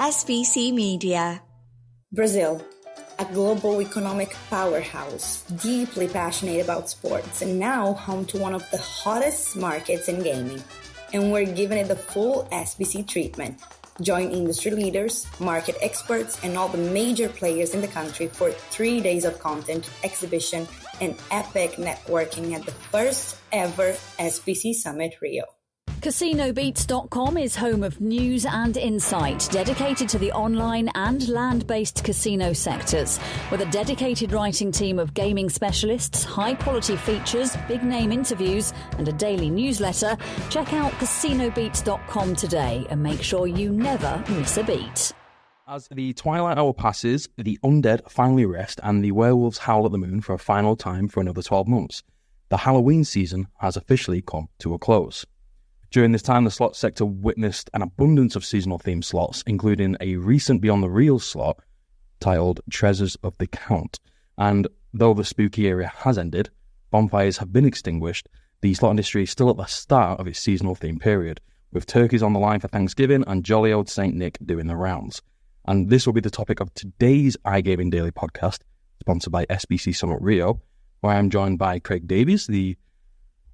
SBC Media. Brazil, a global economic powerhouse, deeply passionate about sports, and now home to one of the hottest markets in gaming. And we're giving it the full SBC treatment. Join industry leaders, market experts, and all the major players in the country for 3 days of content, exhibition, and epic networking at the first ever SBC Summit Rio. CasinoBeats.com is home of news and insight dedicated to the online and land-based casino sectors. With a dedicated writing team of gaming specialists, high-quality features, big-name interviews, and a daily newsletter, check out CasinoBeats.com today and make sure you never miss a beat. As the Twilight hour passes, the undead finally rest and the werewolves howl at the moon for a final time for another 12 months. The Halloween season has officially come to a close. During this time, the slot sector witnessed an abundance of seasonal themed slots, including a recent Beyond the Reels slot titled Treasures of the Count. And though the spooky area has ended, bonfires have been extinguished, the slot industry is still at the start of its seasonal theme period, with turkeys on the line for Thanksgiving and jolly old St. Nick doing the rounds. And this will be the topic of today's iGaming Daily podcast, sponsored by SBC Summit Rio, where I am joined by Craig Davies,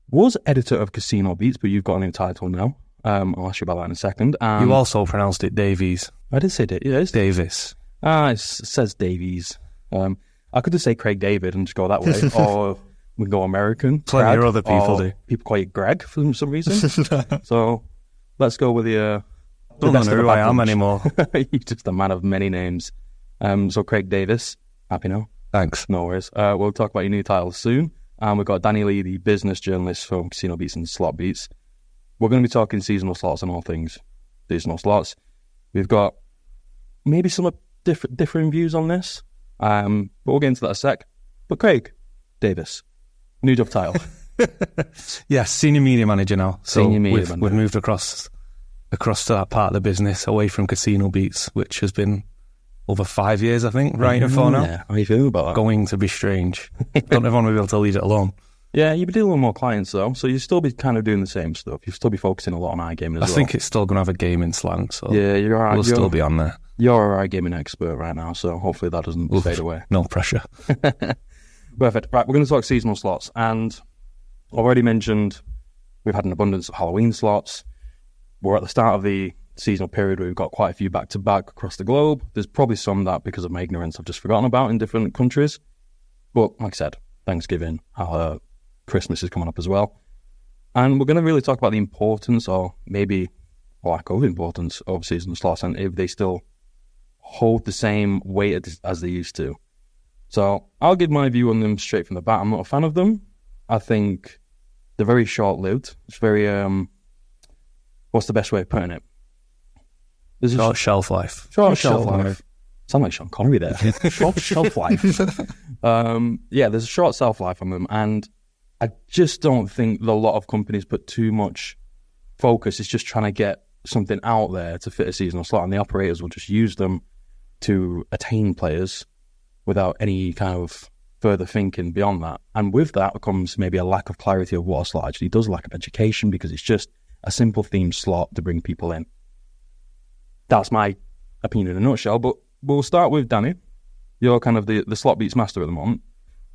was editor of Casino Beats, but you've got a new title now. I'll ask you about that in a second. You also pronounced it Davies. I did say it's Davis. It says Davies. I could just say Craig David and just go that way, or we can go American. Plenty of other people do. People call you Greg for some reason. So let's go with the don't know who I am anymore. You're just a man of many names. So Craig Davis, happy now? Thanks. No worries. We'll talk about your new title soon. And we've got Danny Lee, the business journalist from Casino Beats and Slot Beats. We're going to be talking seasonal slots and all things seasonal slots. We've got maybe some differing views on this, but we'll get into that in a sec. But Craig Davis, new job title. Yes, senior media manager now. So we've moved across to that part of the business, away from Casino Beats, which has been over 5 years, I think, writing for now. Yeah. How are you feeling about that? Going to be strange. Don't everyone be able to leave it alone. Yeah, you'll be dealing with more clients, though, so you'll still be kind of doing the same stuff. You'll still be focusing a lot on iGaming as well. I think it's still going to have a gaming slant, so yeah, you're right. We'll still be on there. You're our iGaming expert right now, so hopefully that doesn't fade away. No pressure. Perfect. Right, we're going to talk seasonal slots, and I've already mentioned we've had an abundance of Halloween slots. We're at the start of the seasonal period where we've got quite a few back-to-back across the globe. There's probably some that, because of my ignorance, I've just forgotten about in different countries. But like I said, Thanksgiving, Christmas is coming up as well. And we're going to really talk about the importance, or maybe lack of importance, of seasonal slots, and if they still hold the same weight as they used to. So I'll give my view on them straight from the bat. I'm not a fan of them. I think they're very short-lived. It's very, what's the best way of putting it? Short shelf life. Short shelf life. Sound like Sean Connery there. Short shelf life. Yeah, there's a short shelf life on them, and I just don't think a lot of companies put too much focus. It's just trying to get something out there to fit a seasonal slot, and the operators will just use them to attain players without any kind of further thinking beyond that. And with that comes maybe a lack of clarity of what a slot actually does, lack of education, because it's just a simple themed slot to bring people in. That's my opinion in a nutshell, but we'll start with Danny. You're kind of the slot beats master at the moment.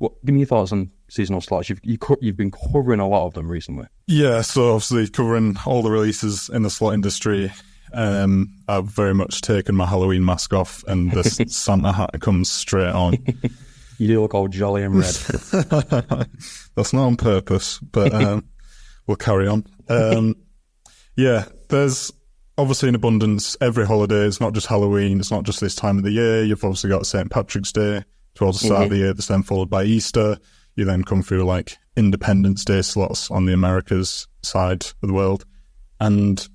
Give me your thoughts on seasonal slots. You've been covering a lot of them recently. Yeah, so obviously covering all the releases in the slot industry. I've very much taken my Halloween mask off, and the Santa hat comes straight on. You do look all jolly and red. That's not on purpose, but we'll carry on. Yeah, there's obviously in abundance every holiday. It's not just Halloween. It's not just this time of the year. You've obviously got St. Patrick's Day towards the start of the year. That's then followed by Easter. You then come through like Independence Day slots on the Americas side of the world. And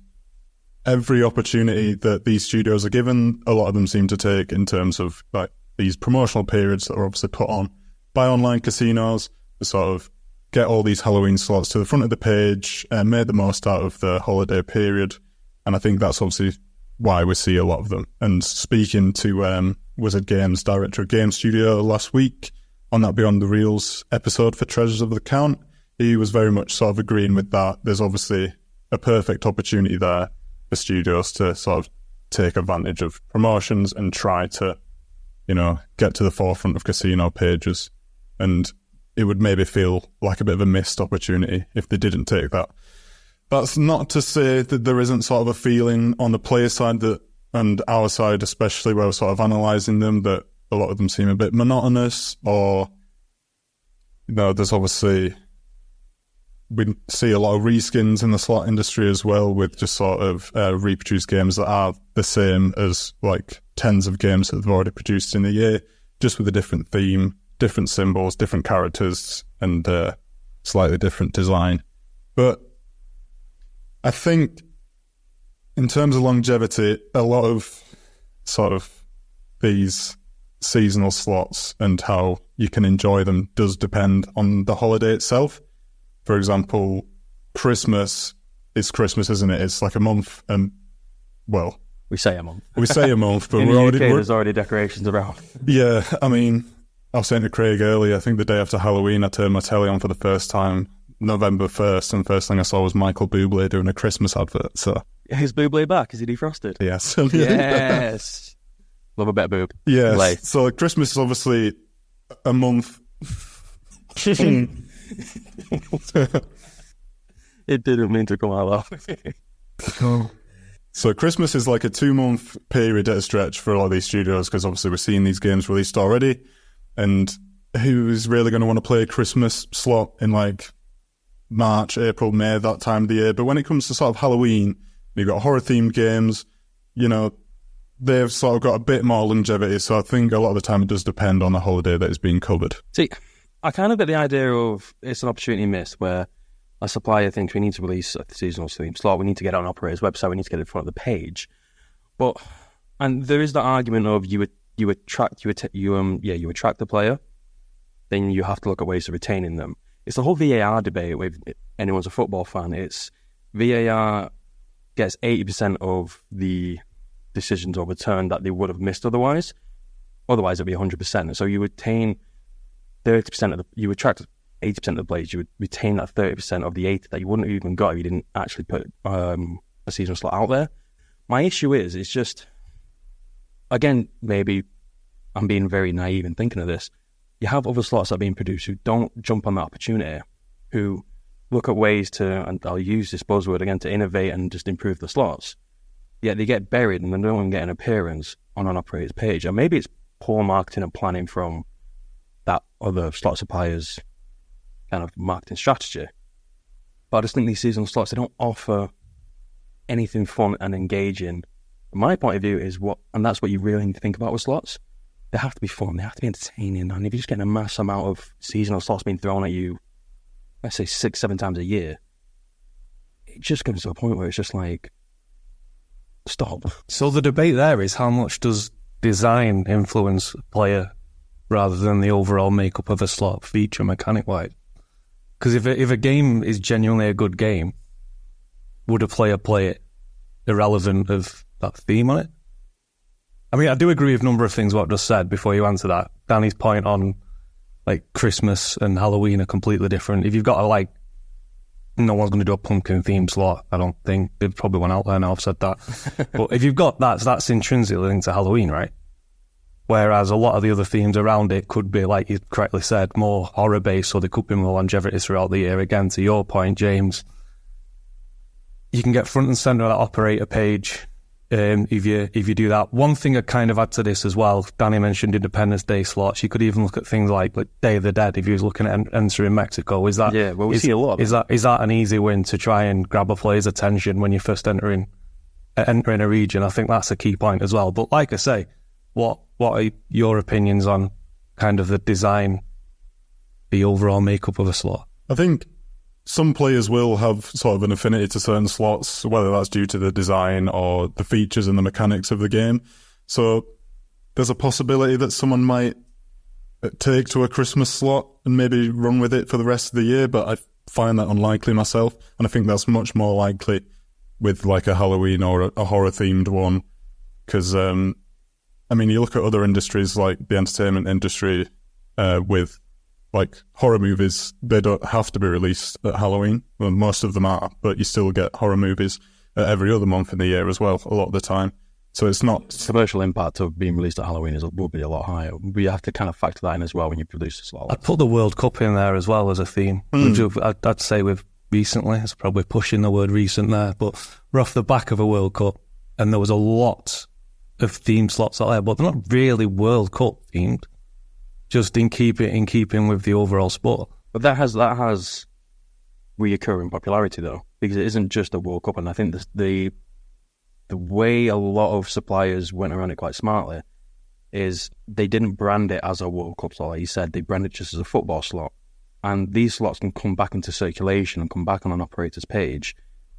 every opportunity that these studios are given, a lot of them seem to take in terms of like these promotional periods that are obviously put on by online casinos to sort of get all these Halloween slots to the front of the page and made the most out of the holiday period. And I think that's obviously why we see a lot of them. And speaking to Wizard Games, director of Game Studio last week, on that Beyond the Reels episode for Treasures of the Count, he was very much sort of agreeing with that. There's obviously a perfect opportunity there for studios to sort of take advantage of promotions and try to, get to the forefront of casino pages. And it would maybe feel like a bit of a missed opportunity if they didn't take that. That's not to say that there isn't sort of a feeling on the player side and our side especially, where we're sort of analysing them, that a lot of them seem a bit monotonous, or, there's obviously, we see a lot of reskins in the slot industry as well, with just sort of reproduced games that are the same as like tens of games that they've already produced in a year, just with a different theme, different symbols, different characters, and slightly different design. But I think in terms of longevity, a lot of sort of these seasonal slots and how you can enjoy them does depend on the holiday itself. For example, Christmas is Christmas, isn't it? It's like a month, and we say a month. We say a month, but in the UK, there's already decorations around. Yeah, I mean, I was saying to Craig earlier, I think the day after Halloween, I turned my telly on for the first time, November 1st, and first thing I saw was Michael Bublé doing a Christmas advert. So is Bublé back? Is he defrosted? Yes. Yes. Love a bit of boob. Yes. Play. So Christmas is obviously a month. It didn't mean to come out loud. So Christmas is like a 2-month period at a stretch for a lot of these studios, because obviously we're seeing these games released already, and who is really going to want to play a Christmas slot in like March, April, May, that time of the year? But when it comes to sort of Halloween, you've got horror-themed games, they've sort of got a bit more longevity, so I think a lot of the time it does depend on the holiday that is being covered. See, I kind of get the idea of it's an opportunity missed, where a supplier thinks we need to release a seasonal theme slot, we need to get it on an operator's website, we need to get it in front of the page. And there is the argument of you attract the player, then you have to look at ways of retaining them. It's the whole VAR debate. With anyone's a football fan, it's VAR gets 80% of the decisions overturned that they would have missed otherwise. Otherwise, it'd be 100%. So you retain 30% you attract 80% of the players. You would retain that 30% of the 80 that you wouldn't have even got if you didn't actually put a seasonal slot out there. My issue is, it's just, again, maybe I'm being very naive in thinking of this. You have other slots that are being produced who don't jump on that opportunity, who look at ways to, and I'll use this buzzword again, to innovate and just improve the slots. Yet they get buried and they don't even get an appearance on an operator's page. And maybe it's poor marketing and planning from that other slot supplier's kind of marketing strategy. But I just think these seasonal slots, they don't offer anything fun and engaging. My point of view is and that's what you really need to think about with slots. They have to be fun, they have to be entertaining, and if you're just getting a mass amount of seasonal slots being thrown at you, let's say 6-7 times a year, it just comes to a point where it's just like, stop. So the debate there is, how much does design influence player rather than the overall makeup of a slot feature mechanic-wise? Because if a game is genuinely a good game, would a player play it irrelevant of that theme on it? I mean, I do agree with a number of things what I've just said before you answer that. Danny's point on, like, Christmas and Halloween are completely different. If you've got no one's going to do a pumpkin themed slot, I don't think. There's probably one out there now, I've said that. But if you've got that's intrinsically linked to Halloween, right? Whereas a lot of the other themes around it could be, like you correctly said, more horror-based, so there could be more longevity throughout the year. Again, to your point, James, you can get front and centre of that operator page if you do that. One thing I kind of add to this as well, Danny mentioned Independence Day slots. You could even look at things like Day of the Dead if you was looking at entering Mexico. Is that we see a lot. Is that an easy win to try and grab a player's attention when you're first entering a region? I think that's a key point as well. But like I say, what are your opinions on kind of the design, the overall makeup of a slot? I think some players will have sort of an affinity to certain slots, whether that's due to the design or the features and the mechanics of the game. So there's a possibility that someone might take to a Christmas slot and maybe run with it for the rest of the year, but I find that unlikely myself. And I think that's much more likely with like a Halloween or a horror-themed one. Because, I mean, you look at other industries like the entertainment industry with like horror movies, they don't have to be released at Halloween. Well, most of them are, but you still get horror movies every other month in the year as well, a lot of the time. So it's not... Commercial impact of being released at Halloween will be a lot higher. But you have to kind of factor that in as well when you produce a slot. I'd put the World Cup in there as well as a theme. I'd say with recently, it's probably pushing the word recent there, but we're off the back of a World Cup, and there was a lot of theme slots out there, but they're not really World Cup themed, just in keeping with the overall sport. But that has reoccurring popularity though, because it isn't just a World Cup, and I think the way a lot of suppliers went around it quite smartly is they didn't brand it as a World Cup slot, like you said. They branded it just as a football slot. And these slots can come back into circulation and come back on an operator's page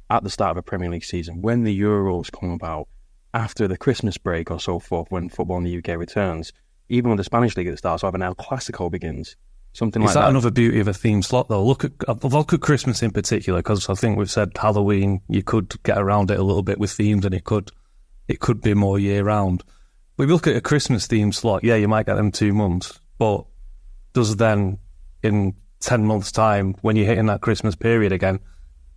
at the start of a Premier League season, when the Euros come about, after the Christmas break or so forth, when football in the UK returns, even when the Spanish League starts, or when El Clasico begins. Something like that. Is that another beauty of a theme slot, though? Look at Christmas in particular, because I think we've said Halloween, you could get around it a little bit with themes, and it could be more year round. But if you look at a Christmas theme slot, yeah, you might get them 2 months, but does then in 10 months' time, when you're hitting that Christmas period again,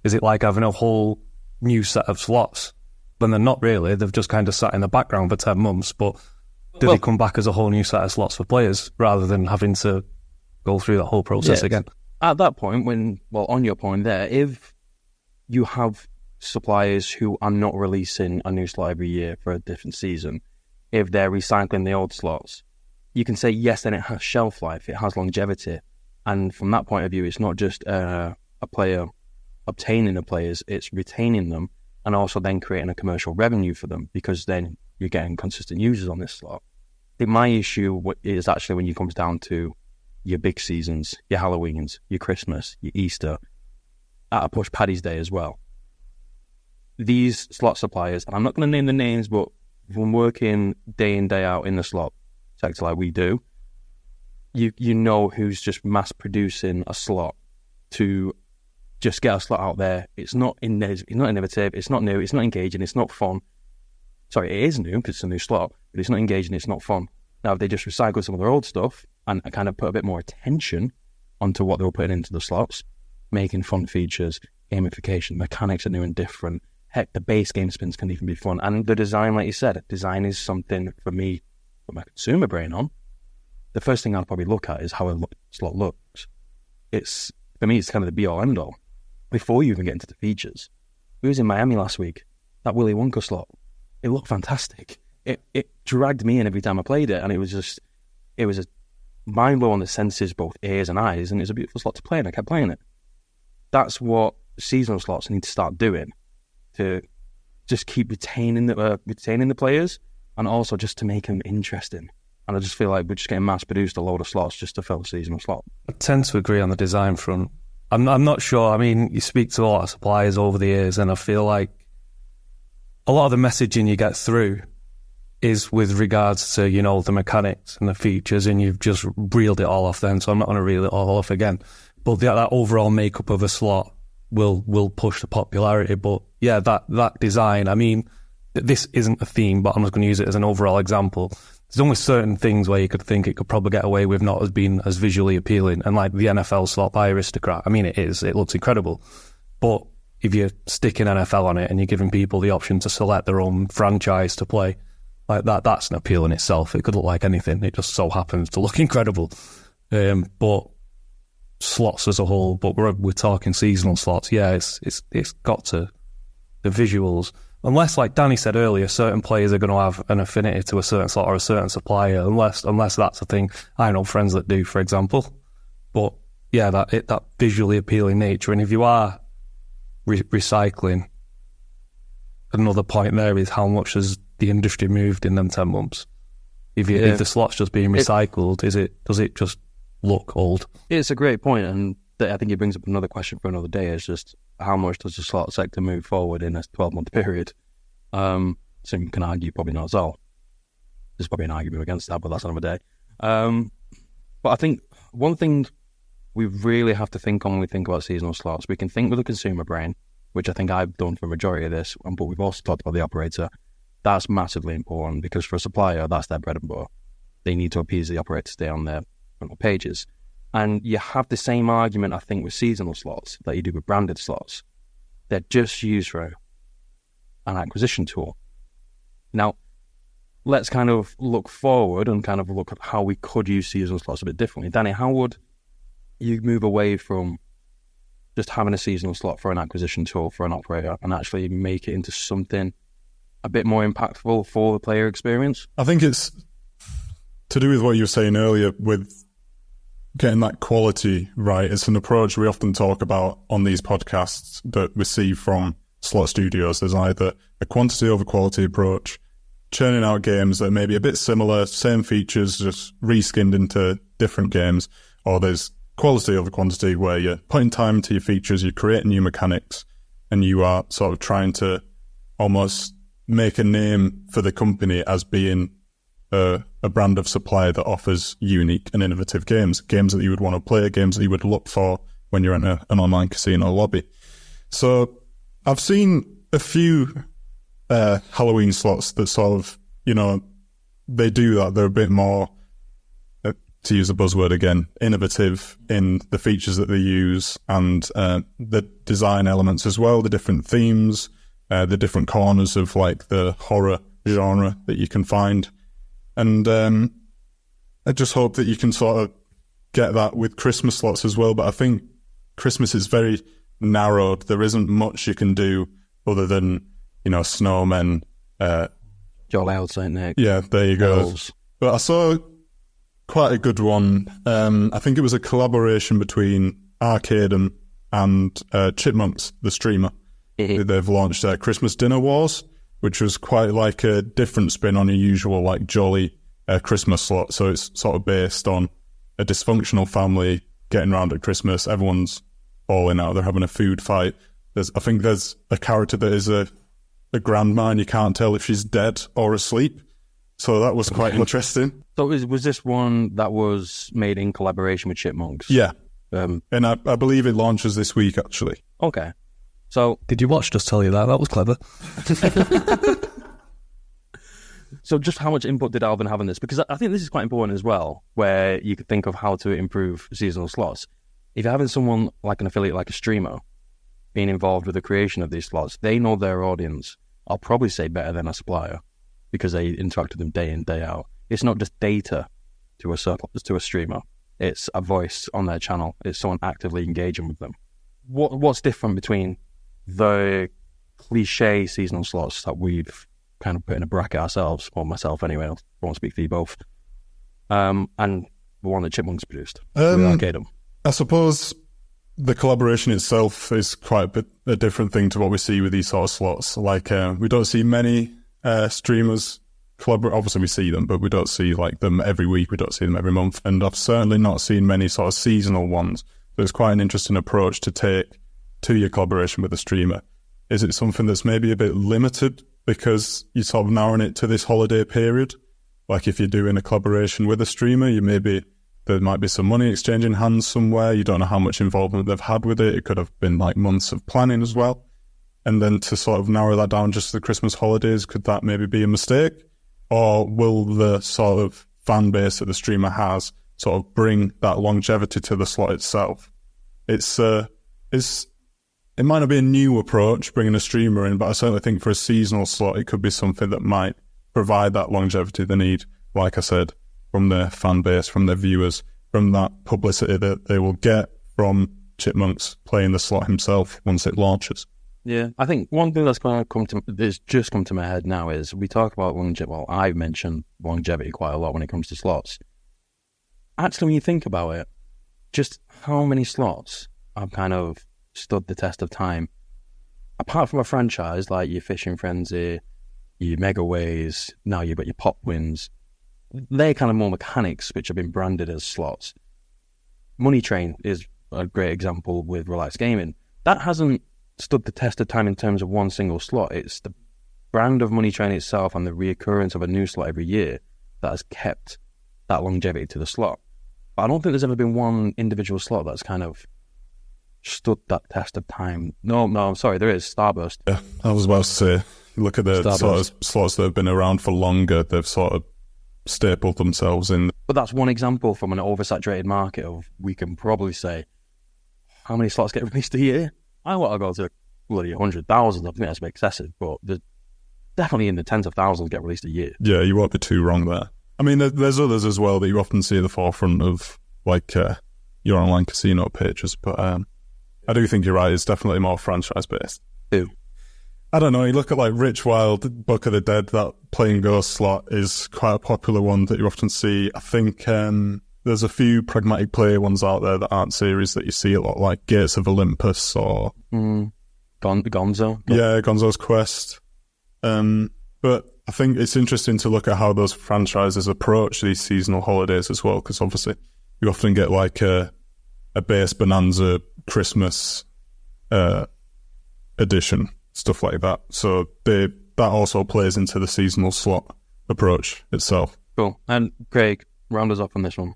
is it like having a whole new set of slots? When they're not really, they've just kind of sat in the background for 10 months, but do they come back as a whole new set of slots for players rather than having to go through that whole process again? At that point, on your point there, if you have suppliers who are not releasing a new slot every year for a different season, if they're recycling the old slots, you can say, yes, then it has shelf life, it has longevity. And from that point of view, it's not just a player obtaining the players, it's retaining them and also then creating a commercial revenue for them, because then you're getting consistent users on this slot. I think my issue is actually when it comes down to your big seasons, your Halloweens, your Christmas, your Easter, at a push Paddy's Day as well. These slot suppliers, and I'm not going to name the names, but from working day in, day out in the slot sector like we do, you know who's just mass producing a slot to just get a slot out there. It's not innovative, it's not new, it's not engaging, it's not fun. Sorry, it is new because it's a new slot, but it's not engaging, it's not fun. Now, if they just recycle some of their old stuff and kind of put a bit more attention onto what they were putting into the slots, making fun features, gamification, mechanics are new and different. Heck, the base game spins can even be fun. And the design, like you said, design is something for me, put my consumer brain on. The first thing I'd probably look at is how a slot looks. For me, it's kind of the be-all, end-all. Before you even get into the features. We was in Miami last week, that Willy Wonka slot. It looked fantastic. It dragged me in every time I played it, and it was a mind blow on the senses, both ears and eyes, and it was a beautiful slot to play, and I kept playing it. That's what seasonal slots need to start doing, to just keep retaining the players, and also just to make them interesting. And I just feel like we're just getting mass-produced a load of slots just to fill a seasonal slot. I tend to agree on the design front. I'm not sure. I mean, you speak to a lot of suppliers over the years, and I feel like a lot of the messaging you get through is with regards to, the mechanics and the features, and you've just reeled it all off then, so I'm not going to reel it all off again. But that overall makeup of a slot will push the popularity. But yeah, that design, I mean, this isn't a theme, but I'm just going to use it as an overall example. There's only certain things where you could think it could probably get away with not as being as visually appealing. And like the NFL slot by Aristocrat, I mean, it looks incredible. But if you're sticking NFL on it and you're giving people the option to select their own franchise to play, like that's an appeal in itself. It could look like anything. It just so happens to look incredible. But slots as a whole, but we're talking seasonal slots. Yeah, it's got to the visuals. Unless, like Danny said earlier, certain players are going to have an affinity to a certain slot or a certain supplier. Unless that's a thing. I know friends that do, for example. But yeah, that visually appealing nature. And if you are recycling, another point there is how much has the industry moved in them 10 months. If the slot's just being recycled, does it just look old? It's a great point, and I think it brings up another question for another day. Is just how much does the slot sector move forward in a 12-month period? So you can argue probably not at all. There's probably an argument against that, but that's another day. But I think one thing we really have to think on when we think about seasonal slots, we can think with a consumer brain, which I think I've done for a majority of this, but we've also talked about the operator. That's massively important because for a supplier, that's their bread and butter. They need to appease the operator to stay on their front pages. And you have the same argument, I think, with seasonal slots that you do with branded slots. They're just used for an acquisition tool. Now, let's kind of look forward and kind of look at how we could use seasonal slots a bit differently. Danny, how would you move away from just having a seasonal slot for an acquisition tool for an operator and actually make it into something a bit more impactful for the player experience? I think it's to do with what you were saying earlier with getting that quality right. It's an approach we often talk about on these podcasts that we see from slot studios. There's either a quantity over quality approach, churning out games that may be a bit similar, same features, just reskinned into different games, or there's quality over quantity where you're putting time into your features, you're creating new mechanics, and you are sort of trying to almost make a name for the company as being a brand of supplier that offers unique and innovative games that you would want to play, games that you would look for when you're in an online casino lobby. So I've seen a few Halloween slots that sort of, they do that. They're a bit more, to use a buzzword again, innovative in the features that they use and the design elements as well, the different themes, the different corners of like the horror genre that you can find. And I just hope that you can sort of get that with Christmas slots as well. But I think Christmas is very narrowed. There isn't much you can do other than, snowmen. Jolly Old Saint Nick. Yeah, there you go. Elves. But I saw quite a good one. I think it was a collaboration between Arcade and Chipmunks, the streamer. They've launched Christmas Dinner Wars, which was quite like a different spin on your usual like jolly Christmas slot. So it's sort of based on a dysfunctional family getting around at Christmas. Everyone's falling out. They're having a food fight. I think there's a character that is a grandma and you can't tell if she's dead or asleep. So that was quite interesting. So was this one that was made in collaboration with Chipmunks? Yeah. And I believe it launches this week, actually. Okay. So did you watch Just Tell You That? That was clever. So just how much input did Alvin have in this? Because I think this is quite important as well, where you could think of how to improve seasonal slots. If you're having someone like an affiliate, like a streamer, being involved with the creation of these slots, they know their audience, I'll probably say better than a supplier, because they interact with them day in, day out. It's not just data to a streamer. It's a voice on their channel. It's someone actively engaging with them. What's different between the cliche seasonal slots that we've kind of put in a bracket ourselves, or myself anyway, I won't speak for you both, and the one that Chipmunks produced with Arcadum? I suppose the collaboration itself is quite a different thing to what we see with these sort of slots. Like, we don't see many streamers collaborate. Obviously we see them, but we don't see like them every week, we don't see them every month, and I've certainly not seen many sort of seasonal ones. So it's quite an interesting approach to take to your collaboration with a streamer. Is it something that's maybe a bit limited because you're sort of narrowing it to this holiday period? Like if you're doing a collaboration with a streamer, there might be some money exchanging hands somewhere. You don't know how much involvement they've had with it. It could have been like months of planning as well. And then to sort of narrow that down just to the Christmas holidays, could that maybe be a mistake? Or will the sort of fan base that the streamer has sort of bring that longevity to the slot itself? It might not be a new approach, bringing a streamer in, but I certainly think for a seasonal slot, it could be something that might provide that longevity they need, like I said, from their fan base, from their viewers, from that publicity that they will get from Chipmunks playing the slot himself once it launches. Yeah, I think one thing that's just come to my head now is we talk about longevity. Well, I've mentioned longevity quite a lot when it comes to slots. Actually, when you think about it, just how many slots have kind of stood the test of time, apart from a franchise like your Fishing Frenzy, your Mega Ways, now you've got your Pop Wins. They're kind of more mechanics which have been branded as slots. Money Train is a great example with Relax Gaming. That hasn't stood the test of time in terms of one single slot. It's the brand of Money Train itself and the reoccurrence of a new slot every year that has kept that longevity to the slot. But I don't think there's ever been one individual slot that's kind of stood that test of time. No, I'm sorry, there is Starburst. Yeah, I was about to say, look at the Starburst. sort of slots that have been around for longer. They've sort of stapled themselves in. But that's one example from an oversaturated market of, we can probably say, how many slots get released a year? I want to go to bloody 100,000. I think that's a bit excessive, but definitely in the tens of thousands get released a year. Yeah, you won't be too wrong there. I mean, there's others as well that you often see at the forefront of, like, your online casino pages, but I do think you're right, it's definitely more franchise-based. Who? I don't know, you look at, like, Rich Wild, Book of the Dead, that Playing Ghost slot is quite a popular one that you often see. I think there's a few Pragmatic Play ones out there that aren't series that you see a lot, like Gates of Olympus or... Gonzo? Yeah, Gonzo's Quest. But I think it's interesting to look at how those franchises approach these seasonal holidays as well, because obviously you often get like a base Bonanza Christmas edition, stuff like that. So that also plays into the seasonal slot approach itself. Cool. And Craig, round us up on this one.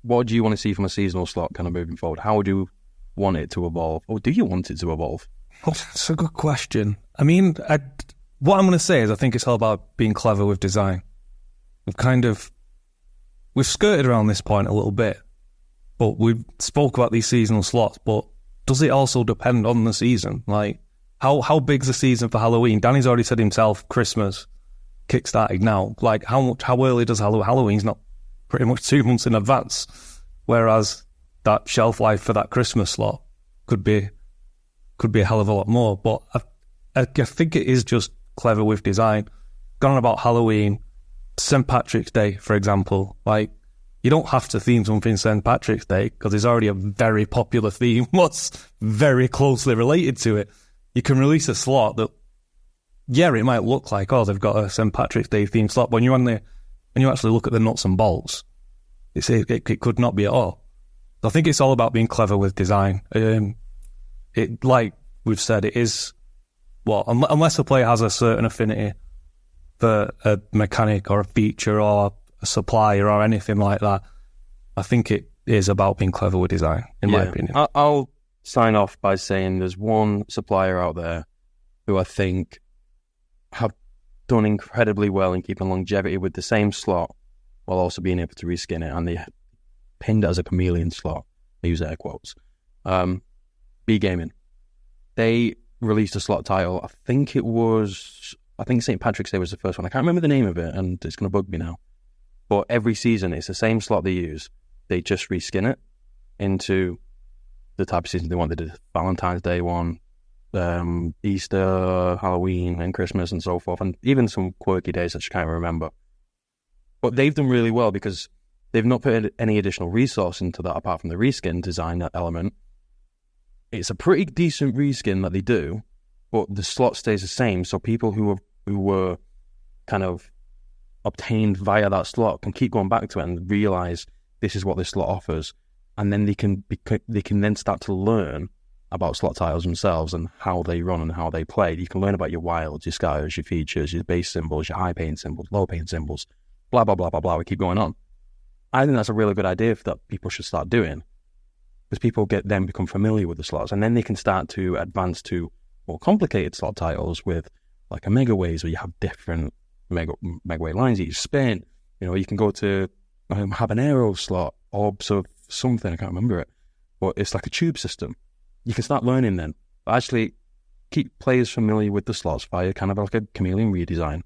What do you want to see from a seasonal slot kind of moving forward? How would you want it to evolve? Or do you want it to evolve? Oh, that's a good question. I mean, what I'm going to say is I think it's all about being clever with design. We've skirted around this point a little bit, but we've spoke about these seasonal slots, but does it also depend on the season? Like, how big's the season for Halloween? Danny's already said himself, Christmas kickstarting now. Like, how early does Halloween's not pretty much 2 months in advance, whereas that shelf life for that Christmas slot could be a hell of a lot more. But I think it is just clever with design. Gone on about Halloween, St. Patrick's Day, for example. Like, you don't have to theme something St. Patrick's Day because there's already a very popular theme what's very closely related to it. You can release a slot that, yeah, it might look like, oh, they've got a St. Patrick's Day themed slot, but when you actually look at the nuts and bolts, it could not be at all. So I think it's all about being clever with design. It, like we've said, it is, well, unless a player has a certain affinity for a mechanic or a feature or a supplier or anything like that, I think it is about being clever with design, in my opinion. I'll sign off by saying there's one supplier out there who I think have done incredibly well in keeping longevity with the same slot while also being able to reskin it, and they pinned it as a chameleon slot. I use air quotes. B Gaming. They released a slot title. I think St. Patrick's Day was the first one. I can't remember the name of it, and it's going to bug me now. But every season, it's the same slot they use. They just reskin it into the type of season they want. They did Valentine's Day one, Easter, Halloween, and Christmas, and so forth, and even some quirky days that you can't remember. But they've done really well because they've not put any additional resource into that apart from the reskin design element. It's a pretty decent reskin that they do, but the slot stays the same. So people who were kind of obtained via that slot can keep going back to it and realize this is what this slot offers, and then they can then start to learn about slot titles themselves and how they run and how they play. You can learn about your wilds, your scatters, your features, your base symbols, your high pain symbols, low pain symbols, blah blah blah blah blah. We keep going on. I think that's a really good idea that people should start doing, because people become familiar with the slots, and then they can start to advance to more complicated slot titles with like a Mega Ways, where you have different Mega Way lines that you spin. You know, you can go to Habanero slot, Orbs of something, I can't remember it, but it's like a tube system. You can start learning then, but actually keep players familiar with the slots via kind of like a chameleon redesign,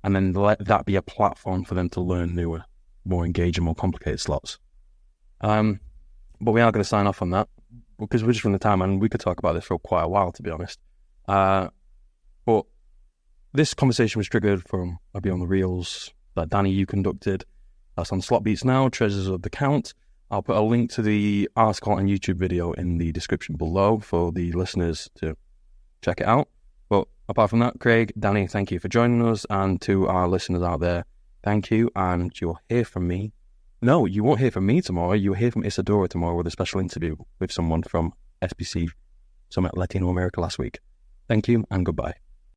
and then let that be a platform for them to learn newer, more engaging, more complicated slots. But we are going to sign off on that because we're just running the time, and we could talk about this for quite a while, to be honest. But this conversation was triggered from a Beyond the Reels that Danny, you conducted. That's on Slot Beats Now, Treasures of the Count. I'll put a link to the article and YouTube video in the description below for the listeners to check it out. But apart from that, Craig, Danny, thank you for joining us, and to our listeners out there, thank you, and you'll hear from me. No, you won't hear from me tomorrow. You'll hear from Isadora tomorrow with a special interview with someone from SBC Summit Latino America last week. Thank you, and goodbye.